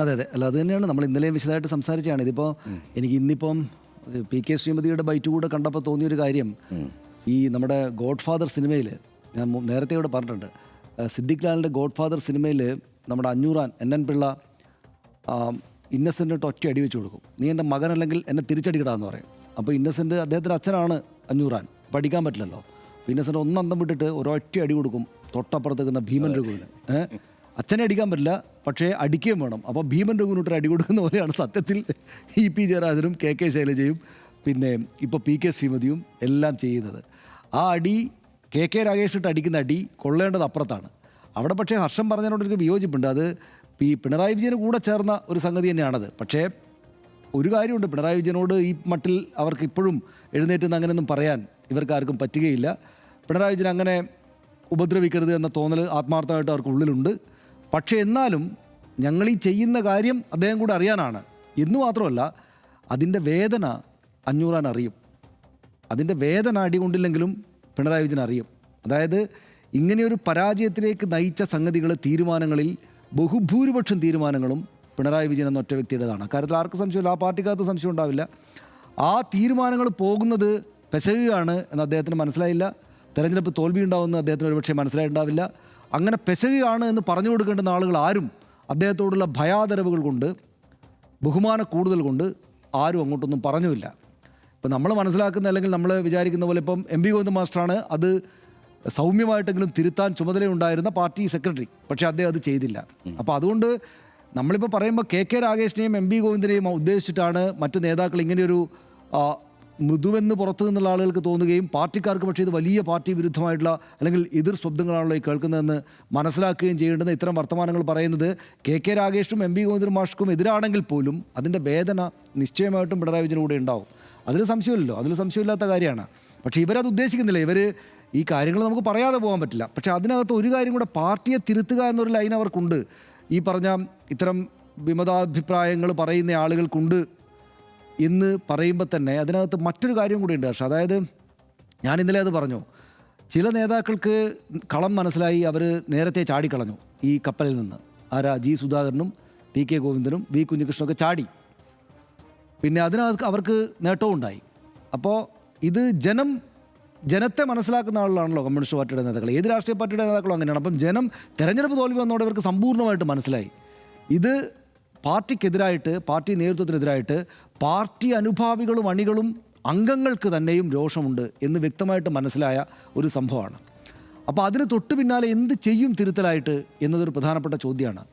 അതെ അതെ, അല്ല അത് തന്നെയാണ് നമ്മൾ ഇന്നലെയും വിശദമായിട്ട് സംസാരിച്ചതാണ്. ഇതിപ്പോൾ എനിക്ക് ഇന്നിപ്പം PK ശ്രീമതിയുടെ ബൈറ്റ് കൂടെ കണ്ടപ്പോൾ തോന്നിയൊരു കാര്യം, ഈ നമ്മുടെ ഗോഡ് ഫാദർ സിനിമയിൽ ഞാൻ നേരത്തെ ഇവിടെ പറഞ്ഞിട്ടുണ്ട്, സിദ്ദിഖ് ലാലിൻ്റെ ഗോഡ് ഫാദർ സിനിമയിൽ നമ്മുടെ അഞ്ഞൂറാൻ NN പിള്ള ഇന്നസെൻ്റ് ഒറ്റ അടി വെച്ച് കൊടുക്കും, നീ എൻ്റെ മകനല്ലെങ്കിൽ എന്നെ തിരിച്ചടിക്കടാന്ന് പറയും. അപ്പോൾ ഇന്നസെൻ്റ് അദ്ദേഹത്തിൻ്റെ അച്ഛനാണ് അഞ്ഞൂറാൻ, പഠിക്കാൻ പറ്റില്ലല്ലോ. ഇന്നസെൻ്റ് ഒന്നന്തം വിട്ടിട്ട് ഒരൊറ്റ അടി കൊടുക്കും തൊട്ടപ്പുറത്തേക്കുന്ന ഭീമൻ രഘുവിന്. അച്ഛനെ അടിക്കാൻ പറ്റില്ല, പക്ഷേ അടിക്കുകയും വേണം. അപ്പോൾ ഭീമൻ രഘുവിനോട്ട് അടി കൊടുക്കുന്ന പോലെയാണ് സത്യത്തിൽ EP ജയരാജനും KK ശൈലജയും പിന്നെ ഇപ്പോൾ PK ശ്രീമതിയും എല്ലാം ചെയ്യുന്നത്. ആ അടി KK രാഗേഷിട്ട് അടിക്കുന്ന അടി കൊള്ളേണ്ടത് അപ്പുറത്താണ്. അവിടെ പക്ഷേ ഹർഷം പറഞ്ഞതിനോടൊരു വിയോജിപ്പുണ്ട്. അത് പിണറായി വിജയന് കൂടെ ചേർന്ന ഒരു സംഗതി തന്നെയാണത്. പക്ഷേ ഒരു കാര്യമുണ്ട്, പിണറായി വിജയനോട് ഈ മട്ടിൽ അവർക്ക് ഇപ്പോഴും എഴുന്നേറ്റ് നിന്ന് അങ്ങനെയൊന്നും പറയാൻ ഇവർക്കാർക്കും പറ്റുകയില്ല. പിണറായി വിജയൻ അങ്ങനെ ഉപദ്രവിക്കരുത് എന്ന തോന്നൽ ആത്മാർത്ഥമായിട്ട് അവർക്ക് ഉള്ളിലുണ്ട്. പക്ഷേ എന്നാലും ഞങ്ങൾ ഈ ചെയ്യുന്ന കാര്യം അദ്ദേഹം കൂടെ അറിയാനാണ് എന്ന് മാത്രമല്ല, അതിൻ്റെ വേദന അഞ്ഞൂറാൻ അറിയും. അതിൻ്റെ വേദന അടികൊണ്ടില്ലെങ്കിലും പിണറായി വിജയൻ അറിയും. അതായത് ഇങ്ങനെയൊരു പരാജയത്തിലേക്ക് നയിച്ച സംഗതികൾ, തീരുമാനങ്ങളിൽ ബഹുഭൂരിപക്ഷം തീരുമാനങ്ങളും പിണറായി വിജയൻ എന്ന ഒറ്റ വ്യക്തിയുടേതാണ്. കാര്യത്തിൽ ആർക്ക് സംശയമില്ല, ആ പാർട്ടിക്കകത്ത് സംശയം ഉണ്ടാവില്ല. ആ തീരുമാനങ്ങൾ പോകുന്നത് പെശകുകയാണ് എന്ന് അദ്ദേഹത്തിന് മനസ്സിലായില്ല. തെരഞ്ഞെടുപ്പ് തോൽവി ഉണ്ടാവുമെന്ന് അദ്ദേഹത്തിന് ഒരുപക്ഷെ മനസ്സിലായിട്ടുണ്ടാവില്ല. അങ്ങനെ പെശകുകയാണ് എന്ന് പറഞ്ഞു കൊടുക്കേണ്ടുന്ന ആളുകൾ ആരും അദ്ദേഹത്തോടുള്ള ഭയാദരവുകൾ കൊണ്ട്, ബഹുമാന കൂടുതൽ കൊണ്ട് ആരും അങ്ങോട്ടൊന്നും പറഞ്ഞുമില്ല. ഇപ്പം നമ്മൾ മനസ്സിലാക്കുന്ന അല്ലെങ്കിൽ നമ്മൾ വിചാരിക്കുന്ന പോലെ ഇപ്പം MP ഗോവിന്ദൻ മാസ്റ്ററാണ് അത് സൗമ്യമായിട്ടെങ്കിലും തിരുത്താൻ ചുമതലയുണ്ടായിരുന്ന പാർട്ടി സെക്രട്ടറി, പക്ഷേ അദ്ദേഹം അത് ചെയ്തില്ല. അപ്പോൾ അതുകൊണ്ട് നമ്മളിപ്പോൾ പറയുമ്പോൾ KK രാഗേഷിനെയും MP ഗോവിന്ദനെയും ഉദ്ദേശിച്ചിട്ടാണ് മറ്റ് നേതാക്കൾ ഇങ്ങനെയൊരു മൃദുവെന്ന് പുറത്തു നിന്നുള്ള ആളുകൾക്ക് തോന്നുകയും പാർട്ടിക്കാർക്ക് പക്ഷേ ഇത് വലിയ പാർട്ടി വിരുദ്ധമായിട്ടുള്ള അല്ലെങ്കിൽ എതിർ ശബ്ദങ്ങളാണല്ലോ ഈ കേൾക്കുന്നതെന്ന് മനസ്സിലാക്കുകയും ചെയ്യേണ്ടുന്ന ഇത്തരം വർത്തമാനങ്ങൾ പറയുന്നത് KK രാഗേഷും MP ഗോവിന്ദൻ മാഷ്ക്കും എതിരാണെങ്കിൽ പോലും അതിൻ്റെ വേദന നിശ്ചയമായിട്ടും പിണറായി വിജയന് കൂടെ ഉണ്ടാവും. അതിൽ സംശയമില്ലല്ലോ, അതിൽ സംശയമില്ലാത്ത കാര്യമാണ്. പക്ഷേ ഇവരത് ഉദ്ദേശിക്കുന്നില്ല. ഇവർ ഈ കാര്യങ്ങൾ നമുക്ക് പറയാതെ പോകാൻ പറ്റില്ല. പക്ഷേ അതിനകത്ത് ഒരു കാര്യം കൂടെ, പാർട്ടിയെ തിരുത്തുക എന്നൊരു ലൈൻ അവർക്കുണ്ട്. ഈ പറഞ്ഞ ഇത്തരം വിമതാഭിപ്രായങ്ങൾ പറയുന്ന ആളുകൾക്കുണ്ട് എന്ന് പറയുമ്പോൾ തന്നെ അതിനകത്ത് മറ്റൊരു കാര്യം കൂടി ഉണ്ട്. പക്ഷേ അതായത് ഞാൻ ഇന്നലെ അത് പറഞ്ഞു, ചില നേതാക്കൾക്ക് കളം മനസ്സിലായി, അവർ നേരത്തെ ചാടിക്കളഞ്ഞു ഈ കപ്പലിൽ നിന്ന്. ആരാ? G സുധാകരനും TK ഗോവിന്ദനും V കുഞ്ഞികൃഷ്ണനൊക്കെ ചാടി. പിന്നെ അതിനകത്ത് അവർക്ക് നേട്ടവും ഉണ്ടായി. അപ്പോൾ ഇത് ജനത്തെ മനസ്സിലാക്കുന്ന ആളുകളാണല്ലോ കമ്മ്യൂണിസ്റ്റ് പാർട്ടിയുടെ നേതാക്കൾ, ഏത് രാഷ്ട്രീയ പാർട്ടിയുടെ നേതാക്കളും അങ്ങനെയാണ്. അപ്പം ജനം തെരഞ്ഞെടുപ്പ് തോൽവി വന്നതോടെ ഇവർക്ക് സമ്പൂർണ്ണമായിട്ട് മനസ്സിലായി ഇത് പാർട്ടിക്കെതിരായിട്ട്, പാർട്ടി നേതൃത്വത്തിനെതിരായിട്ട് പാർട്ടി അനുഭാവികളും അണികളും അംഗങ്ങൾക്ക് തന്നെയും രോഷമുണ്ട് എന്ന് വ്യക്തമായിട്ട് മനസ്സിലായ ഒരു സംഭവമാണ്. അപ്പോൾ അതിന് തൊട്ട് പിന്നാലെ എന്ത് ചെയ്യും തിരുത്തലായിട്ട് എന്നതൊരു പ്രധാനപ്പെട്ട ചോദ്യമാണ്.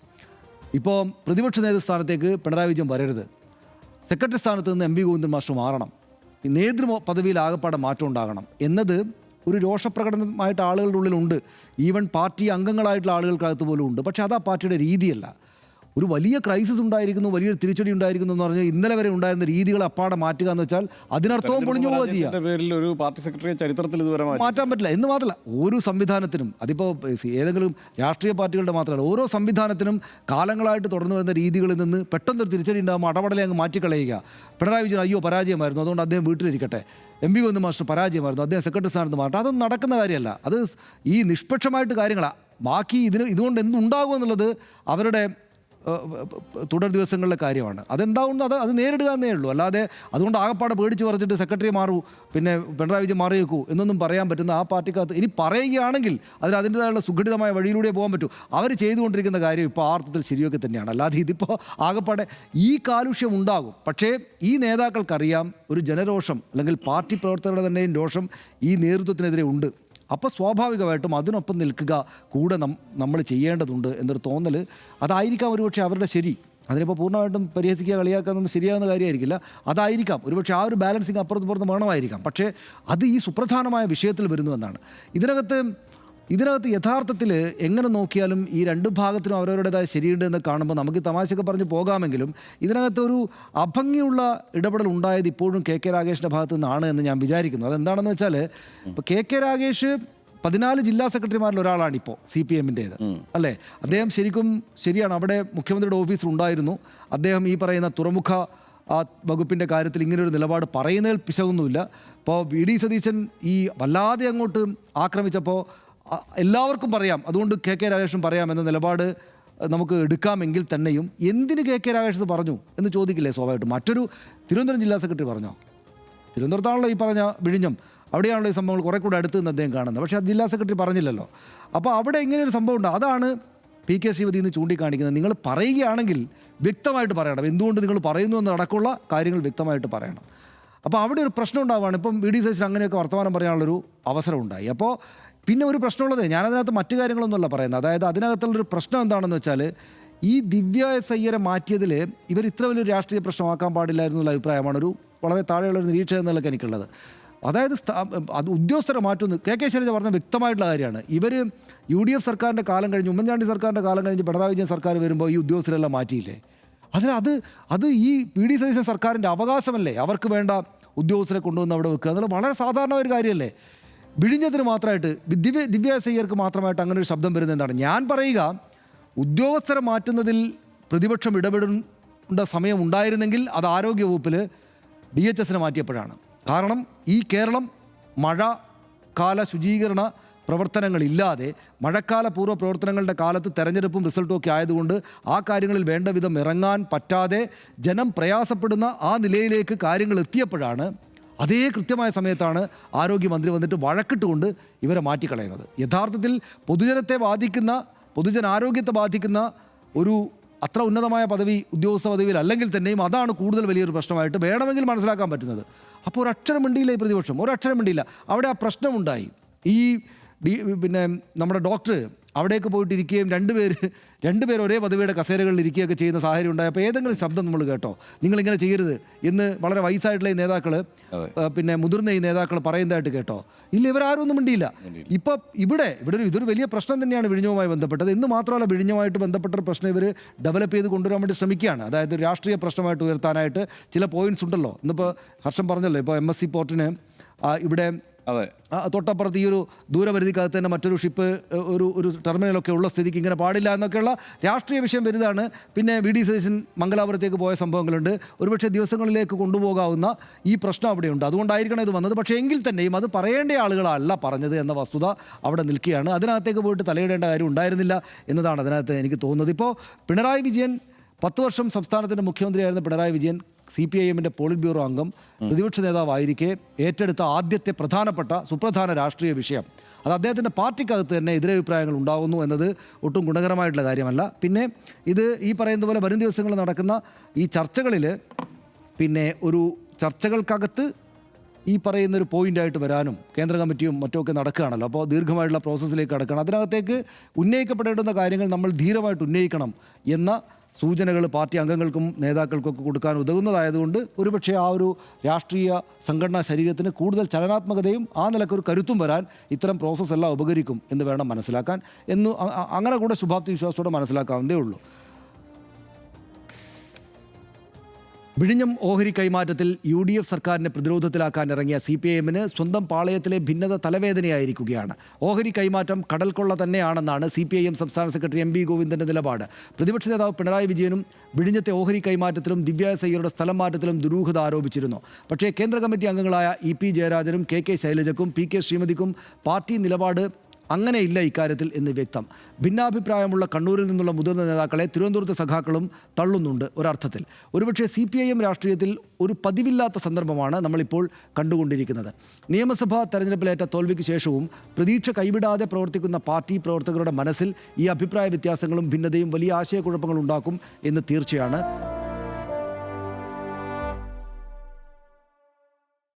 ഇപ്പോൾ പ്രതിപക്ഷ നേതൃസ്ഥാനത്തേക്ക് പിണറായി വിജയൻ വരരുത്, സെക്രട്ടറി സ്ഥാനത്ത് നിന്ന് MP ഗോവിന്ദൻ മാസ്റ്റർ മാറണം, നേതൃ പദവിയിൽ ആകപ്പാടെ മാറ്റം ഉണ്ടാകണം എന്നത് ഒരു രോഷപ്രകടനമായിട്ട് ആളുകളുടെ ഉള്ളിലുണ്ട്. ഈവൻ പാർട്ടി അംഗങ്ങളായിട്ടുള്ള ആളുകൾക്കകത്ത് പോലും ഉണ്ട്. പക്ഷേ അത് ആ പാർട്ടിയുടെ രീതിയല്ല. ഒരു വലിയ ക്രൈസിസ് ഉണ്ടായിരിക്കുന്നു, വലിയൊരു തിരിച്ചടി ഉണ്ടായിരിക്കുന്നു എന്ന് പറഞ്ഞാൽ ഇന്നലെ വരെ ഉണ്ടായിരുന്ന രീതികൾ അപ്പാടെ മാറ്റുക എന്ന് വെച്ചാൽ അതിനർത്ഥവും പൊളിഞ്ഞു പോവുക ചെയ്യുക. ഒരു പാർട്ടി സെക്രട്ടറിയെ ചരിത്രത്തിൽ ഇതുവരെ മാറ്റാൻ പറ്റില്ല. എന്ന് മാത്രമല്ല, ഓരോ സംവിധാനത്തിനും, അതിപ്പോൾ ഏതെങ്കിലും രാഷ്ട്രീയ പാർട്ടികളുടെ മാത്രമല്ല, ഓരോ സംവിധാനത്തിനും കാലങ്ങളായിട്ട് തുടർന്നു വരുന്ന രീതികളിൽ നിന്ന് പെട്ടെന്നൊരു തിരിച്ചടി ഉണ്ടാകുമ്പോൾ അടപടലെ അങ്ങ് മാറ്റിക്കളയുക. പിണറായി വിജയൻ അയ്യോ പരാജയമായിരുന്നു, അതുകൊണ്ട് അദ്ദേഹം വീട്ടിലിരിക്കട്ടെ, MP ഗോവിന്ദൻ മാസ്റ്റർ പരാജയമായിരുന്നു, അദ്ദേഹം സെക്രട്ടറി സ്ഥാനത്ത് മാറട്ടെ, അതൊന്നും നടക്കുന്ന കാര്യമല്ല. അത് ഈ നിഷ്പക്ഷമായിട്ട് കാര്യങ്ങളാണ്. ബാക്കി ഇതുകൊണ്ട് എന്തുണ്ടാകുമെന്നുള്ളത് അവരുടെ തുടർ ദിവസങ്ങളിലെ കാര്യമാണ്. അതെന്താവുന്നത് അത് നേരിടുക എന്നേ ഉള്ളൂ. അല്ലാതെ അതുകൊണ്ട് ആകപ്പാടെ പേടിച്ച് പറിച്ചിട്ട് സെക്രട്ടറി മാറൂ, പിന്നെ പിണറായി വിജയൻ മാറി വെക്കൂ എന്നൊന്നും പറയാൻ പറ്റുന്ന ആ പാർട്ടിക്കകത്ത് ഇനി പറയുകയാണെങ്കിൽ അതിന് അതിൻ്റെതായുള്ള സുഘടിതമായ വഴിയിലൂടെ പോകാൻ പറ്റൂ. അവർ ചെയ്തുകൊണ്ടിരിക്കുന്ന കാര്യം ഇപ്പോൾ ആർത്ഥത്തിൽ ശരിയൊക്കെ തന്നെയാണ്. അല്ലാതെ ഇതിപ്പോൾ ആകപ്പാടെ ഈ കാലുഷ്യം ഉണ്ടാകും. പക്ഷേ ഈ നേതാക്കൾക്കറിയാം ഒരു ജനരോഷം അല്ലെങ്കിൽ പാർട്ടി പ്രവർത്തകരുടെ തന്നെയും രോഷം ഈ നേതൃത്വത്തിനെതിരെ ഉണ്ട്. അപ്പോൾ സ്വാഭാവികമായിട്ടും അതിനൊപ്പം നിൽക്കുക കൂടെ നമ്മൾ ചെയ്യേണ്ടതുണ്ട് എന്നൊരു തോന്നൽ അതായിരിക്കാം ഒരുപക്ഷെ അവരുടെ ശരി. അതിനിപ്പോൾ പൂർണ്ണമായിട്ടും പരിഹസിക്കുക, കളിയാക്കാനൊന്നും ശരിയാകുന്ന കാര്യമായിരിക്കില്ല. അതായിരിക്കാം ഒരുപക്ഷെ ആ ഒരു ബാലൻസിങ് അപ്പുറത്ത് പുറത്ത് വേണമായിരിക്കാം. പക്ഷേ അത് ഈ സുപ്രധാനമായ വിഷയത്തിൽ വരുന്നുവെന്നാണ്. ഇതിനകത്ത് യഥാർത്ഥത്തിൽ എങ്ങനെ നോക്കിയാലും ഈ രണ്ട് ഭാഗത്തിനും അവരവരുടേതായ ശരിയുണ്ട് എന്ന് കാണുമ്പോൾ നമുക്ക് തമാശയൊക്കെ പറഞ്ഞ് പോകാമെങ്കിലും ഇതിനകത്തൊരു അഭംഗിയുള്ള ഇടപെടൽ ഉണ്ടായത് ഇപ്പോഴും KK രാഗേഷിൻ്റെ ഭാഗത്തു നിന്നാണ് എന്ന് ഞാൻ വിചാരിക്കുന്നു. അതെന്താണെന്ന് വെച്ചാൽ ഇപ്പോൾ KK രാഗേഷ് 14 ജില്ലാ സെക്രട്ടറിമാരിൽ ഒരാളാണ് ഇപ്പോൾ CPM-ൻ്റേത് അല്ലേ. അദ്ദേഹം ശരിയാണ്, അവിടെ മുഖ്യമന്ത്രിയുടെ ഓഫീസിൽ ഉണ്ടായിരുന്നു. അദ്ദേഹം ഈ പറയുന്ന തുറമുഖ വകുപ്പിൻ്റെ കാര്യത്തിൽ ഇങ്ങനൊരു നിലപാട് പറയുന്നതിൽ പിശകൊന്നുമില്ല. ഇപ്പോൾ VD സതീശൻ ഈ വല്ലാതെ അങ്ങോട്ട് ആക്രമിച്ചപ്പോൾ എല്ലാവർക്കും പറയാം, അതുകൊണ്ട് KK രാഗേഷും പറയാം എന്ന നിലപാട് നമുക്ക് എടുക്കാമെങ്കിൽ തന്നെയും എന്തിന് കെ രാഗേഷ് പറഞ്ഞു എന്ന് ചോദിക്കില്ലേ സ്വാഭാവികമായിട്ടും. മറ്റൊരു തിരുവനന്തപുരം ജില്ലാ സെക്രട്ടറി പറഞ്ഞോ? തിരുവനന്തപുരത്താണല്ലോ ഈ പറഞ്ഞ വിഴിഞ്ഞം, അവിടെയാണല്ലോ ഈ സംഭവങ്ങൾ കുറേ കൂടെ അടുത്ത് നിന്ന് അദ്ദേഹം കാണുന്നത്. പക്ഷേ അത് ജില്ലാ സെക്രട്ടറി പറഞ്ഞില്ലല്ലോ. അപ്പോൾ അവിടെ ഇങ്ങനെയൊരു സംഭവം ഉണ്ട്. അതാണ് പി.കെ. ശ്രീമതി എന്ന് ചൂണ്ടിക്കാണിക്കുന്നത്. നിങ്ങൾ പറയുകയാണെങ്കിൽ വ്യക്തമായിട്ട് പറയണം, എന്തുകൊണ്ട് നിങ്ങൾ പറയുന്നു എന്നടക്കമുള്ള കാര്യങ്ങൾ വ്യക്തമായിട്ട് പറയണം. അപ്പോൾ അവിടെ ഒരു പ്രശ്നം ഉണ്ടാവുകയാണ്. ഇപ്പം വി ഡി സതീശൻ അങ്ങനെയൊക്കെ വർത്തമാനം പറയാനുള്ളൊരു അവസരം ഉണ്ടായി. അപ്പോൾ പിന്നെ ഒരു പ്രശ്നമുള്ളത്, ഞാനതിനകത്ത് മറ്റു കാര്യങ്ങളൊന്നുമല്ല പറയുന്നത്, അതായത് അതിനകത്തുള്ളൊരു പ്രശ്നം എന്താണെന്ന് വെച്ചാൽ ഈ ദിവ്യ എസ് അയ്യരെ മാറ്റിയതിൽ ഇവർ ഇത്ര വലിയൊരു രാഷ്ട്രീയ പ്രശ്നമാക്കാൻ പാടില്ലായിരുന്നു എന്നുള്ള അഭിപ്രായമാണ് ഒരു വളരെ താഴെയുള്ളൊരു നിരീക്ഷകൻ എന്നുള്ളതൊക്കെ എനിക്കുള്ളത്. അതായത് അത് ഉദ്യോഗസ്ഥരെ മാറ്റുന്നു. കെ ശൈലജ പറഞ്ഞ വ്യക്തമായിട്ടുള്ള കാര്യമാണ്. ഇവർ UDF സർക്കാരിൻ്റെ കാലം കഴിഞ്ഞ്, ഉമ്മൻചാണ്ടി സർക്കാരിൻ്റെ കാലം കഴിഞ്ഞ് പിണറായി വിജയൻ സർക്കാർ വരുമ്പോൾ ഈ ഉദ്യോഗസ്ഥരെല്ലാം മാറ്റിയില്ലേ? അത് ഈ പി ഡി സതീശൻ സർക്കാരിൻ്റെ അവകാശമല്ലേ അവർക്ക് വേണ്ട ഉദ്യോഗസ്ഥരെ കൊണ്ടുവന്ന് അവിടെ വെക്കുക എന്നുള്ള വളരെ സാധാരണ ഒരു കാര്യമല്ലേ? വിഴിഞ്ഞത്തിന് മാത്രമായിട്ട് ദിവ്യ എസ് അയ്യർക്ക് മാത്രമായിട്ട് അങ്ങനെ ഒരു ശബ്ദം വരുന്നത് എന്താണ്? ഞാൻ പറയുക, ഉദ്യോഗസ്ഥരെ മാറ്റുന്നതിൽ പ്രതിപക്ഷം ഇടപെടേണ്ട സമയം ഉണ്ടായിരുന്നെങ്കിൽ അത് ആരോഗ്യവകുപ്പിൽ DHSനെ മാറ്റിയപ്പോഴാണ്. കാരണം ഈ കേരളം മഴക്കാല ശുചീകരണ പ്രവർത്തനങ്ങളില്ലാതെ മഴക്കാല പൂർവ്വ പ്രവർത്തനങ്ങളുടെ കാലത്ത് തെരഞ്ഞെടുപ്പും റിസൾട്ടും ഒക്കെ ആയതുകൊണ്ട് ആ കാര്യങ്ങളിൽ വേണ്ട വിധം ഇറങ്ങാൻ പറ്റാതെ ജനം പ്രയാസപ്പെടുന്ന ആ നിലയിലേക്ക് കാര്യങ്ങൾ എത്തിയപ്പോഴാണ് അതേ കൃത്യമായ സമയത്താണ് ആരോഗ്യമന്ത്രി വന്നിട്ട് വഴക്കിട്ടുകൊണ്ട് ഇവരെ മാറ്റിക്കളയുന്നത്. യഥാർത്ഥത്തിൽ പൊതുജനത്തെ ബാധിക്കുന്ന, പൊതുജനാരോഗ്യത്തെ ബാധിക്കുന്ന ഒരു അത്ര ഉന്നതമായ പദവി, ഉദ്യോഗസ്ഥ പദവിയിൽ അല്ലെങ്കിൽ തന്നെയും അതാണ് കൂടുതൽ വലിയൊരു പ്രശ്നമായിട്ട് വേണമെങ്കിൽ മനസ്സിലാക്കാൻ പറ്റുന്നത്. അപ്പോൾ ഒരക്ഷരം മിണ്ടിയില്ല ഈ പ്രതിപക്ഷം, ഒരക്ഷരം മിണ്ടിയില്ല. അവിടെ ആ പ്രശ്നമുണ്ടായി. ഈ പിന്നെ നമ്മുടെ ഡോക്ടർ അവിടേക്ക് പോയിട്ട് ഇരിക്കുകയും രണ്ടുപേർ ഒരേ പദവിയുടെ കസേരകളിൽ ഇരിക്കുകയൊക്കെ ചെയ്യുന്ന സാഹചര്യം ഉണ്ടായപ്പോൾ ഏതെങ്കിലും ശബ്ദം നമ്മൾ കേട്ടോ? നിങ്ങളിങ്ങനെ ചെയ്യരുത് എന്ന് വളരെ വയസ്സായിട്ടുള്ള ഈ നേതാക്കൾ, പിന്നെ മുതിർന്ന ഈ നേതാക്കൾ പറയുന്നതായിട്ട് കേട്ടോ? ഇല്ല, ഇവരാരും ഒന്നും മിണ്ടിയില്ല. ഇപ്പം ഇതൊരു വലിയ പ്രശ്നം തന്നെയാണ് വിഴിഞ്ഞവുമായി ബന്ധപ്പെട്ടത്. എന്ന് മാത്രമല്ല, വിഴിഞ്ഞവുമായിട്ട് ബന്ധപ്പെട്ട ഒരു പ്രശ്നം ഇവർ ഡെവലപ്പ് ചെയ്ത് കൊണ്ടുവരാൻ വേണ്ടി ശ്രമിക്കുകയാണ്. അതായത് രാഷ്ട്രീയ പ്രശ്നമായിട്ട് ഉയർത്താനായിട്ട് ചില പോയിന്റ്സ് ഉണ്ടല്ലോ. ഇന്നിപ്പോൾ ഹർഷം പറഞ്ഞല്ലോ, ഇപ്പോൾ MSC പോർട്ടിന് ഇവിടെ തൊട്ടപ്പുറത്ത് ഈ ഒരു ദൂരപരിധിക്കകത്ത് തന്നെ മറ്റൊരു ഷിപ്പ്, ഒരു ടെർമിനലൊക്കെ ഉള്ള സ്ഥിതിക്ക് ഇങ്ങനെ പാടില്ല എന്നൊക്കെയുള്ള രാഷ്ട്രീയ വിഷയം വലുതാണ്. പിന്നെ വി ഡി സതീശൻ മംഗലാപുരത്തേക്ക് പോയ സംഭവങ്ങളുണ്ട്. ഒരുപക്ഷെ ദിവസങ്ങളിലേക്ക് കൊണ്ടുപോകാവുന്ന ഈ പ്രശ്നം അവിടെയുണ്ട്. അതുകൊണ്ടായിരിക്കണം ഇത് വന്നത്. പക്ഷേ എങ്കിൽ തന്നെയും അത് പറയേണ്ട ആളുകളല്ല പറഞ്ഞത് എന്ന വസ്തുത അവിടെ നിൽക്കുകയാണ്. അതിനകത്തേക്ക് പോയിട്ട് തലയിടേണ്ട കാര്യം ഉണ്ടായിരുന്നില്ല എന്നതാണ് അതിനകത്ത് എനിക്ക് തോന്നുന്നത്. ഇപ്പോൾ പിണറായി വിജയൻ 10 വർഷം സംസ്ഥാനത്തിൻ്റെ മുഖ്യമന്ത്രിയായിരുന്ന പിണറായി വിജയൻ CPIMൻ്റെ പോളിറ്റ് ബ്യൂറോ അംഗം, പ്രതിപക്ഷ നേതാവായിരിക്കെ ഏറ്റെടുത്ത ആദ്യത്തെ സുപ്രധാന രാഷ്ട്രീയ വിഷയം അത് അദ്ദേഹത്തിൻ്റെ പാർട്ടിക്കകത്ത് തന്നെ എതിരഭിപ്രായങ്ങൾ ഉണ്ടാകുന്നു എന്നത് ഒട്ടും ഗുണകരമായിട്ടുള്ള കാര്യമല്ല. പിന്നെ ഇത് ഈ പറയുന്ന പോലെ വരും ദിവസങ്ങളിൽ നടക്കുന്ന ഈ ചർച്ചകളിൽ പിന്നെ ഒരു ചർച്ചകൾക്കകത്ത് ഈ പറയുന്നൊരു പോയിൻ്റായിട്ട് വരാനും കേന്ദ്ര കമ്മിറ്റിയും മറ്റുമൊക്കെ നടക്കുകയാണല്ലോ. അപ്പോൾ ദീർഘമായിട്ടുള്ള പ്രോസസ്സിലേക്ക് കടക്കണം. അതിനകത്തേക്ക് ഉന്നയിക്കപ്പെടേണ്ടുന്ന കാര്യങ്ങൾ നമ്മൾ ധീരമായിട്ട് ഉന്നയിക്കണം എന്ന സൂചനകൾ പാർട്ടി അംഗങ്ങൾക്കും നേതാക്കൾക്കൊക്കെ കൊടുക്കാൻ ഉതകുന്നതായതുകൊണ്ട് ഒരുപക്ഷെ ആ ഒരു രാഷ്ട്രീയ സംഘടനാ ശരീരത്തിന് കൂടുതൽ ചലനാത്മകതയും ആ നിലക്കൊരു കരുത്തും വരാൻ ഇത്തരം പ്രോസസ്സ് എല്ലാം ഉപകരിക്കും എന്ന് വേണം മനസ്സിലാക്കാൻ. അങ്ങനെ കൂടെ ശുഭാപ്തി വിശ്വാസത്തോടെ മനസ്സിലാക്കാവുന്നതേ ഉള്ളൂ. വിഴിഞ്ഞം ഓഹരി കൈമാറ്റത്തിൽ UDF സർക്കാരിനെ പ്രതിരോധത്തിലാക്കാൻ ഇറങ്ങിയ CPIMന് സ്വന്തം പാളയത്തിലെ ഭിന്നത തലവേദനയായിരിക്കുകയാണ്. ഓഹരി കൈമാറ്റം കടൽക്കൊള്ള തന്നെയാണെന്നാണ് CPIM സംസ്ഥാന സെക്രട്ടറി MV ഗോവിന്ദൻ്റെ നിലപാട്. പ്രതിപക്ഷ നേതാവ് പിണറായി വിജയനും വിഴിഞ്ഞത്തെ ഓഹരി കൈമാറ്റത്തിലും ദിവ്യ എസ് അയ്യരുടെ സ്ഥലം മാറ്റത്തിലും ദുരൂഹത ആരോപിച്ചിരുന്നു. പക്ഷേ കേന്ദ്ര കമ്മിറ്റി അംഗങ്ങളായ EP ജയരാജനും KK ശൈലജയ്ക്കും PK ശ്രീമതിക്കും പാർട്ടി നിലപാട് അങ്ങനെയില്ല ഇക്കാര്യത്തിൽ എന്ന് വ്യക്തം. ഭിന്നാഭിപ്രായമുള്ള കണ്ണൂരിൽ നിന്നുള്ള മുതിർന്ന നേതാക്കളെ തിരുവനന്തപുരത്തെ സഖാക്കളും തള്ളുന്നുണ്ട് ഒരർത്ഥത്തിൽ. ഒരുപക്ഷെ CPIM രാഷ്ട്രീയത്തിൽ ഒരു പതിവില്ലാത്ത സന്ദർഭമാണ് നമ്മളിപ്പോൾ കണ്ടുകൊണ്ടിരിക്കുന്നത്. നിയമസഭാ തെരഞ്ഞെടുപ്പിലേറ്റ തോൽവിക്ക് ശേഷവും പ്രതീക്ഷ കൈവിടാതെ പ്രവർത്തിക്കുന്ന പാർട്ടി പ്രവർത്തകരുടെ മനസ്സിൽ ഈ അഭിപ്രായ വ്യത്യാസങ്ങളും ഭിന്നതയും വലിയ ആശയക്കുഴപ്പങ്ങൾ ഉണ്ടാക്കും എന്ന് തീർച്ചയാണ്.